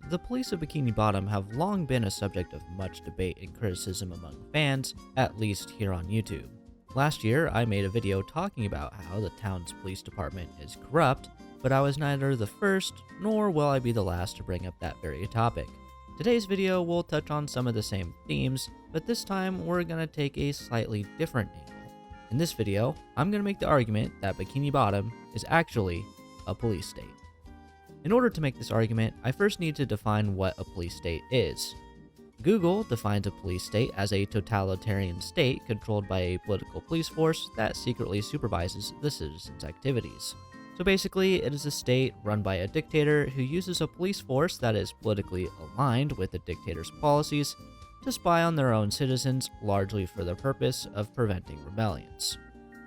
The police of Bikini Bottom have long been a subject of much debate and criticism among fans, at least here on YouTube. Last year, I made a video talking about how the town's police department is corrupt, but I was neither the first nor will I be the last to bring up that very topic. Today's video will touch on some of the same themes, but this time we're going to take a slightly different angle. In this video, I'm going to make the argument that Bikini Bottom is actually a police state. In order to make this argument, I first need to define what a police state is. Google defines a police state as a totalitarian state controlled by a political police force that secretly supervises the citizens' activities. So basically, it is a state run by a dictator who uses a police force that is politically aligned with the dictator's policies to spy on their own citizens, largely for the purpose of preventing rebellions.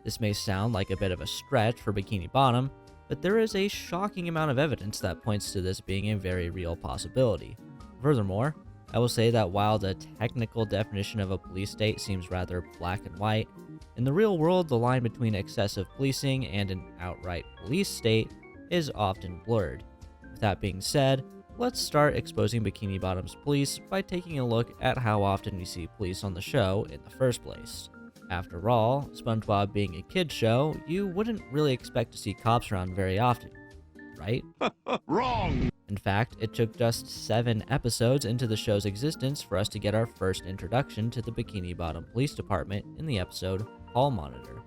This may sound like a bit of a stretch for Bikini Bottom, but there is a shocking amount of evidence that points to this being a very real possibility. Furthermore, I will say that while the technical definition of a police state seems rather black and white, in the real world the line between excessive policing and an outright police state is often blurred. With that being said, let's start exposing Bikini Bottom's police by taking a look at how often we see police on the show in the first place. After all, SpongeBob being a kid's show, you wouldn't really expect to see cops around very often, right? Wrong! In fact, it took just 7 episodes into the show's existence for us to get our first introduction to the Bikini Bottom Police Department in the episode Hall Monitor.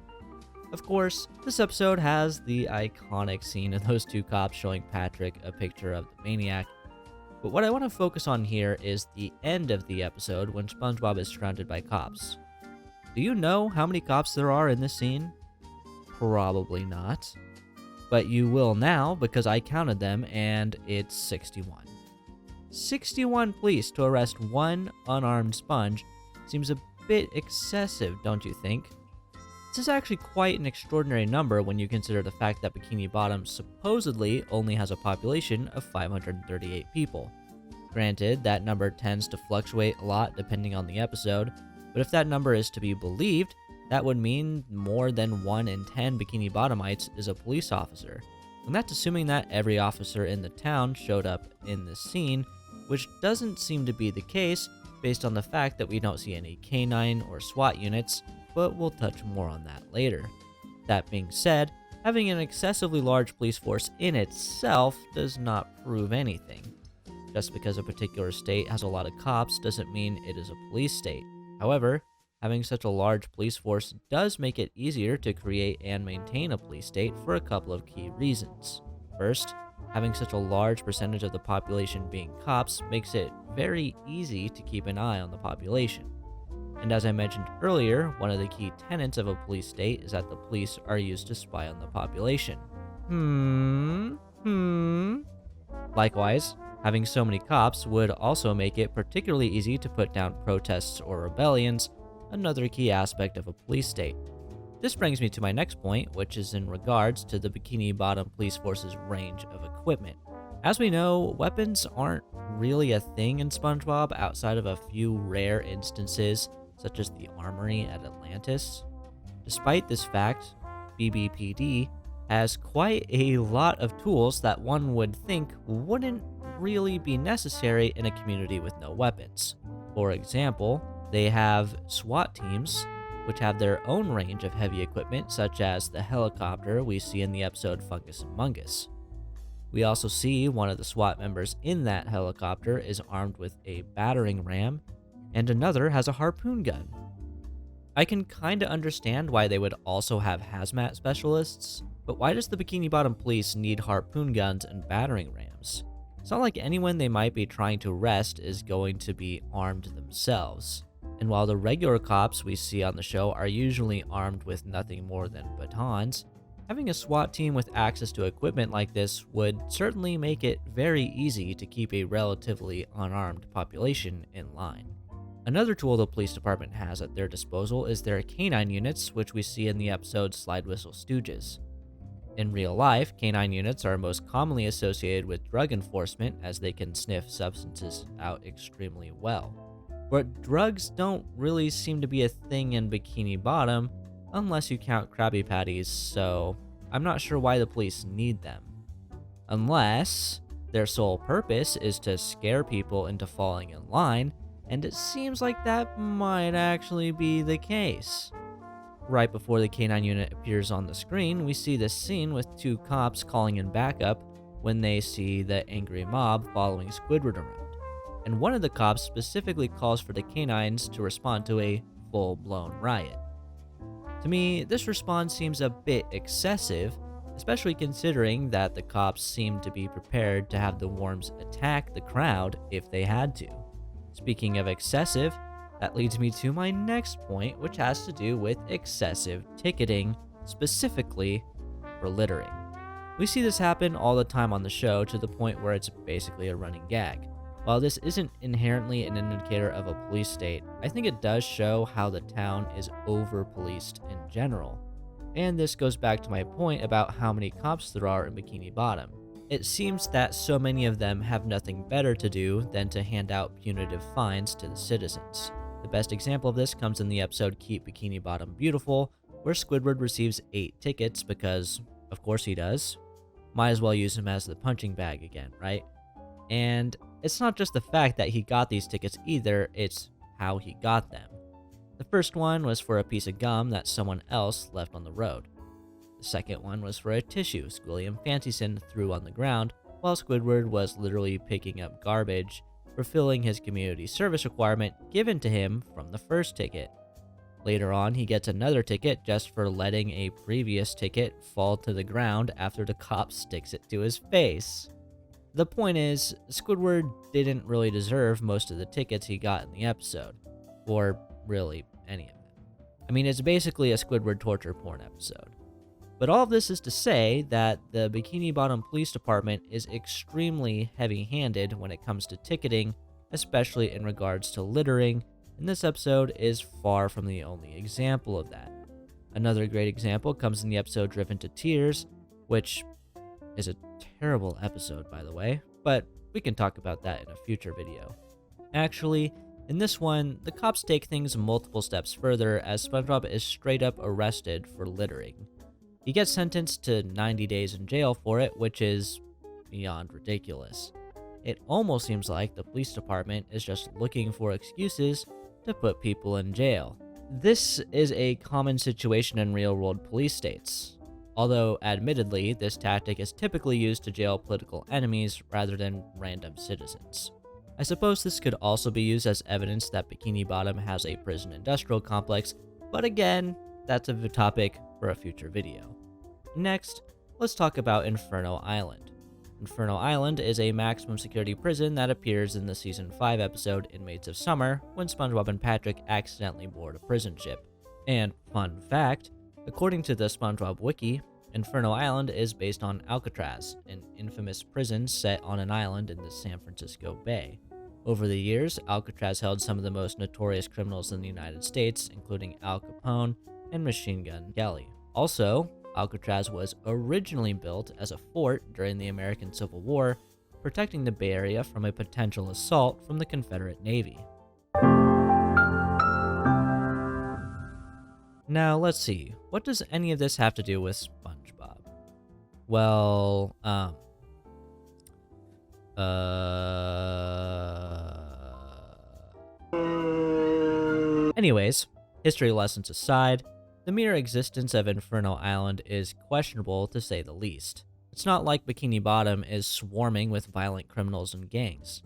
Of course, this episode has the iconic scene of those 2 cops showing Patrick a picture of the maniac, but what I want to focus on here is the end of the episode when SpongeBob is surrounded by cops. Do you know how many cops there are in this scene? Probably not. But you will now because I counted them and it's 61. 61 police to arrest one unarmed sponge seems a bit excessive, don't you think? This is actually quite an extraordinary number when you consider the fact that Bikini Bottom supposedly only has a population of 538 people. Granted, that number tends to fluctuate a lot depending on the episode, but if that number is to be believed, that would mean more than 1 in 10 Bikini Bottomites is a police officer. And that's assuming that every officer in the town showed up in this scene, which doesn't seem to be the case based on the fact that we don't see any canine or SWAT units, but we'll touch more on that later. That being said, having an excessively large police force in itself does not prove anything. Just because a particular state has a lot of cops doesn't mean it is a police state. However, having such a large police force does make it easier to create and maintain a police state for a couple of key reasons. First, having such a large percentage of the population being cops makes it very easy to keep an eye on the population. And as I mentioned earlier, one of the key tenets of a police state is that the police are used to spy on the population. Likewise, having so many cops would also make it particularly easy to put down protests or rebellions, another key aspect of a police state. This brings me to my next point, which is in regards to the Bikini Bottom Police Force's range of equipment. As we know, weapons aren't really a thing in SpongeBob outside of a few rare instances, such as the armory at Atlantis. Despite this fact, BBPD has quite a lot of tools that one would think wouldn't really be necessary in a community with no weapons. For example, they have SWAT teams, which have their own range of heavy equipment, such as the helicopter we see in the episode Fungus Among Us. We also see one of the SWAT members in that helicopter is armed with a battering ram, and another has a harpoon gun. I can kinda understand why they would also have hazmat specialists, but why does the Bikini Bottom Police need harpoon guns and battering rams? It's not like anyone they might be trying to arrest is going to be armed themselves. And while the regular cops we see on the show are usually armed with nothing more than batons, having a SWAT team with access to equipment like this would certainly make it very easy to keep a relatively unarmed population in line. Another tool the police department has at their disposal is their canine units, which we see in the episode Whistle Stooges. In real life, canine units are most commonly associated with drug enforcement as they can sniff substances out extremely well. But drugs don't really seem to be a thing in Bikini Bottom unless you count Krabby Patties, so I'm not sure why the police need them. Unless Their sole purpose is to scare people into falling in line, and it seems like that might actually be the case. Right before the K9 unit appears on the screen, we see this scene with two cops calling in backup when they see the angry mob following Squidward around. And one of the cops specifically calls for the K9s to respond to a full-blown riot. To me, this response seems a bit excessive, especially considering that the cops seem to be prepared to have the Worms attack the crowd if they had to. Speaking of excessive, that leads me to my next point, which has to do with excessive ticketing, specifically for littering. We see this happen all the time on the show to the point where it's basically a running gag. While this isn't inherently an indicator of a police state, I think it does show how the town is over-policed in general. And this goes back to my point about how many cops there are in Bikini Bottom. It seems that so many of them have nothing better to do than to hand out punitive fines to the citizens. The best example of this comes in the episode Keep Bikini Bottom Beautiful, where Squidward receives 8 tickets because, of course he does. Might as well use him as the punching bag again, right? And it's not just the fact that he got these tickets either, it's how he got them. The first one was for a piece of gum that someone else left on the road. The second one was for a tissue Squilly and Fancyson threw on the ground, while Squidward was literally picking up garbage, fulfilling his community service requirement given to him from the first ticket. Later on, he gets another ticket just for letting a previous ticket fall to the ground after the cop sticks it to his face. The point is, Squidward didn't really deserve most of the tickets he got in the episode, or really any of them. I mean, it's basically a Squidward torture porn episode. But all of this is to say that the Bikini Bottom Police Department is extremely heavy-handed when it comes to ticketing, especially in regards to littering, and this episode is far from the only example of that. Another great example comes in the episode Driven to Tears, which is a terrible episode, by the way, but we can talk about that in a future video. Actually, in this one, the cops take things multiple steps further as SpongeBob is straight up arrested for littering. He gets sentenced to 90 days in jail for it, which is beyond ridiculous. It almost seems like the police department is just looking for excuses to put people in jail. This is a common situation in real-world police states, although admittedly, this tactic is typically used to jail political enemies rather than random citizens. I suppose this could also be used as evidence that Bikini Bottom has a prison industrial complex, but again, that's a topic for a future video. Next, let's talk about Inferno Island. Inferno Island is a maximum security prison that appears in the Season 5 episode Inmates of Summer when SpongeBob and Patrick accidentally board a prison ship. And fun fact, according to the SpongeBob Wiki, Inferno Island is based on Alcatraz, an infamous prison set on an island in the San Francisco Bay. Over the years, Alcatraz held some of the most notorious criminals in the United States, including Al Capone and Machine Gun Kelly. Also, Alcatraz was originally built as a fort during the American Civil War, protecting the Bay Area from a potential assault from the Confederate Navy. Now, let's see. What does any of this have to do with SpongeBob? Well, Anyways, history lessons aside, the mere existence of Inferno Island is questionable to say the least. It's not like Bikini Bottom is swarming with violent criminals and gangs.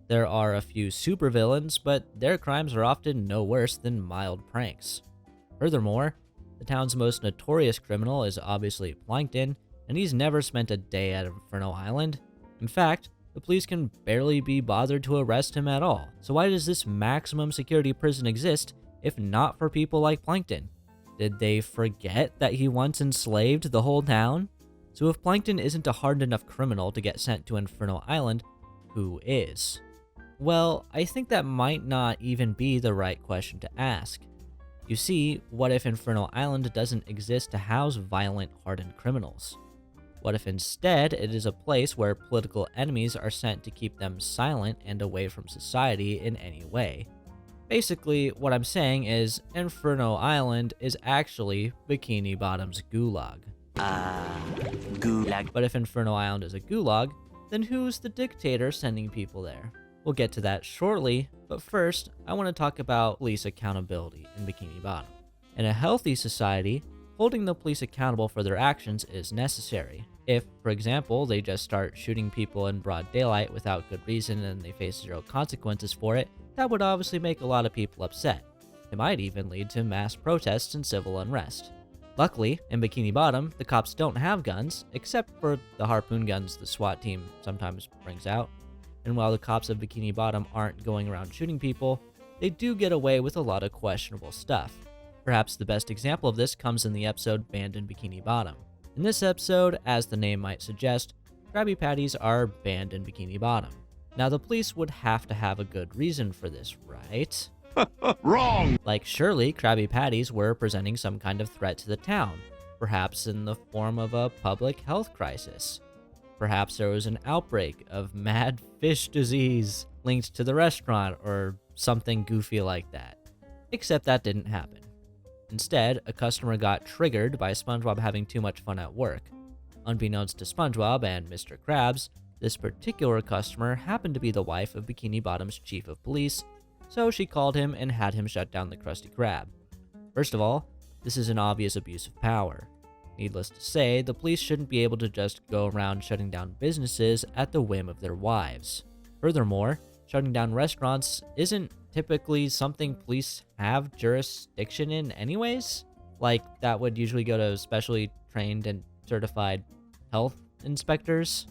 There are a few supervillains, but their crimes are often no worse than mild pranks. Furthermore, the town's most notorious criminal is obviously Plankton, and he's never spent a day at Inferno Island. In fact, the police can barely be bothered to arrest him at all. So why does this maximum security prison exist if not for people like Plankton? Did they forget that he once enslaved the whole town? So if Plankton isn't a hardened enough criminal to get sent to Inferno Island, who is? Well, I think that might not even be the right question to ask. You see, what if Inferno Island doesn't exist to house violent, hardened criminals? What if instead it is a place where political enemies are sent to keep them silent and away from society in any way? Basically, what I'm saying is Inferno Island is actually Bikini Bottom's gulag. Gulag. But if Inferno Island is a gulag, then who's the dictator sending people there? We'll get to that shortly, but first, I want to talk about police accountability in Bikini Bottom. In a healthy society, holding the police accountable for their actions is necessary. If, for example, they just start shooting people in broad daylight without good reason and they face zero consequences for it, that would obviously make a lot of people upset. It might even lead to mass protests and civil unrest. Luckily, in Bikini Bottom, the cops don't have guns, except for the harpoon guns the SWAT team sometimes brings out. And while the cops of Bikini Bottom aren't going around shooting people, they do get away with a lot of questionable stuff. Perhaps the best example of this comes in the episode Banned in Bikini Bottom. In this episode, as the name might suggest, Krabby Patties are banned in Bikini Bottom. Now, the police would have to have a good reason for this, right? Wrong! Like, surely Krabby Patties were presenting some kind of threat to the town, perhaps in the form of a public health crisis. Perhaps there was an outbreak of mad fish disease linked to the restaurant or something goofy like that. Except that didn't happen. Instead, a customer got triggered by SpongeBob having too much fun at work. Unbeknownst to SpongeBob and Mr. Krabs, this particular customer happened to be the wife of Bikini Bottom's chief of police, so she called him and had him shut down the Krusty Krab. First of all, this is an obvious abuse of power. Needless to say, the police shouldn't be able to just go around shutting down businesses at the whim of their wives. Furthermore, shutting down restaurants isn't typically something police have jurisdiction in anyways. Like, that would usually go to specially trained and certified health inspectors,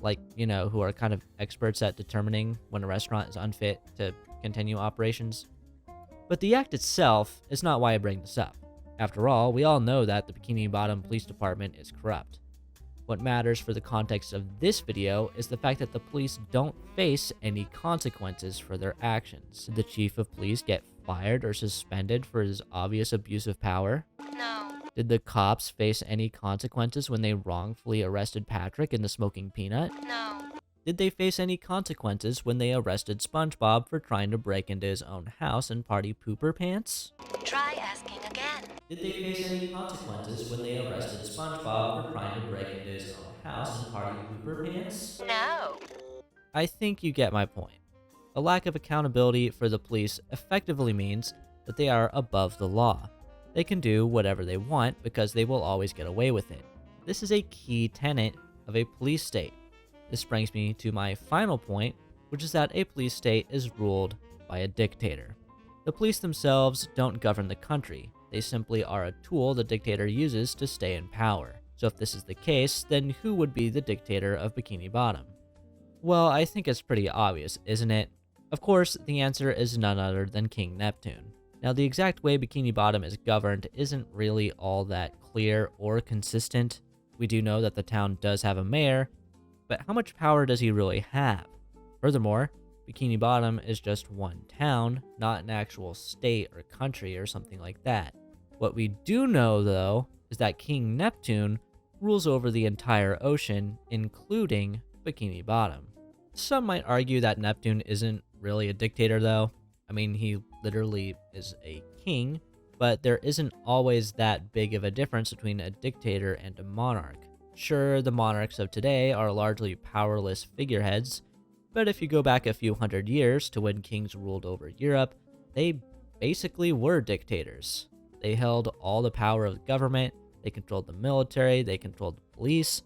like, who are kind of experts at determining when a restaurant is unfit to continue operations. But the act itself is not why I bring this up. After all, we all know that the Bikini Bottom Police Department is corrupt. What matters for the context of this video is the fact that the police don't face any consequences for their actions. Did the chief of police get fired or suspended for his obvious abuse of power? No. Did the cops face any consequences when they wrongfully arrested Patrick in the smoking peanut? No. Did they face any consequences when they arrested SpongeBob for trying to break into his own house and party pooper pants? Try asking again. Did they face any consequences when they arrested SpongeBob for trying to break into his own house and party pooper pants? No. I think you get my point. A lack of accountability for the police effectively means that they are above the law. They can do whatever they want because they will always get away with it. This is a key tenet of a police state. This brings me to my final point, which is that a police state is ruled by a dictator. The police themselves don't govern the country. They simply are a tool the dictator uses to stay in power. So if this is the case, then who would be the dictator of Bikini Bottom? Well, I think it's pretty obvious, isn't it? Of course, the answer is none other than King Neptune. Now, the exact way Bikini Bottom is governed isn't really all that clear or consistent. We do know that the town does have a mayor, but how much power does he really have? Furthermore, Bikini Bottom is just one town, not an actual state or country or something like that. What we do know, though, is that King Neptune rules over the entire ocean, including Bikini Bottom. Some might argue that Neptune isn't really a dictator, though. I mean, he literally is a king, but there isn't always that big of a difference between a dictator and a monarch. Sure, the monarchs of today are largely powerless figureheads, but if you go back a few hundred years to when kings ruled over Europe, they basically were dictators. They held all the power of the government, they controlled the military, they controlled the police.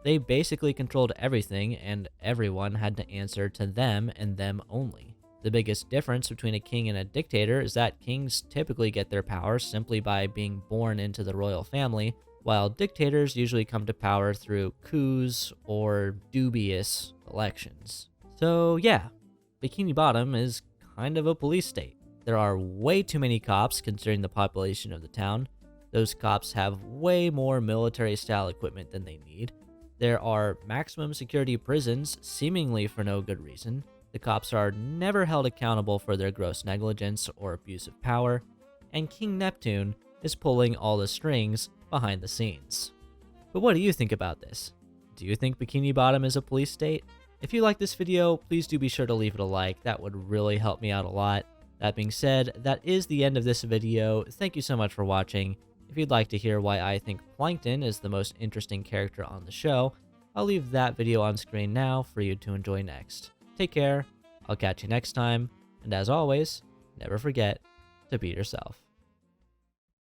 They basically controlled everything, and everyone had to answer to them and them only. The biggest difference between a king and a dictator is that kings typically get their power simply by being born into the royal family, while dictators usually come to power through coups or dubious elections. So yeah, Bikini Bottom is kind of a police state. There are way too many cops considering the population of the town. Those cops have way more military-style equipment than they need. There are maximum security prisons, seemingly for no good reason. The cops are never held accountable for their gross negligence or abuse of power, and King Neptune is pulling all the strings behind the scenes. But what do you think about this? Do you think Bikini Bottom is a police state? If you like this video, please do be sure to leave it a like. That would really help me out a lot. That being said, that is the end of this video. Thank you so much for watching. If you'd like to hear why I think Plankton is the most interesting character on the show, I'll leave that video on screen now for you to enjoy next. Take care, I'll catch you next time, and as always, never forget to be yourself.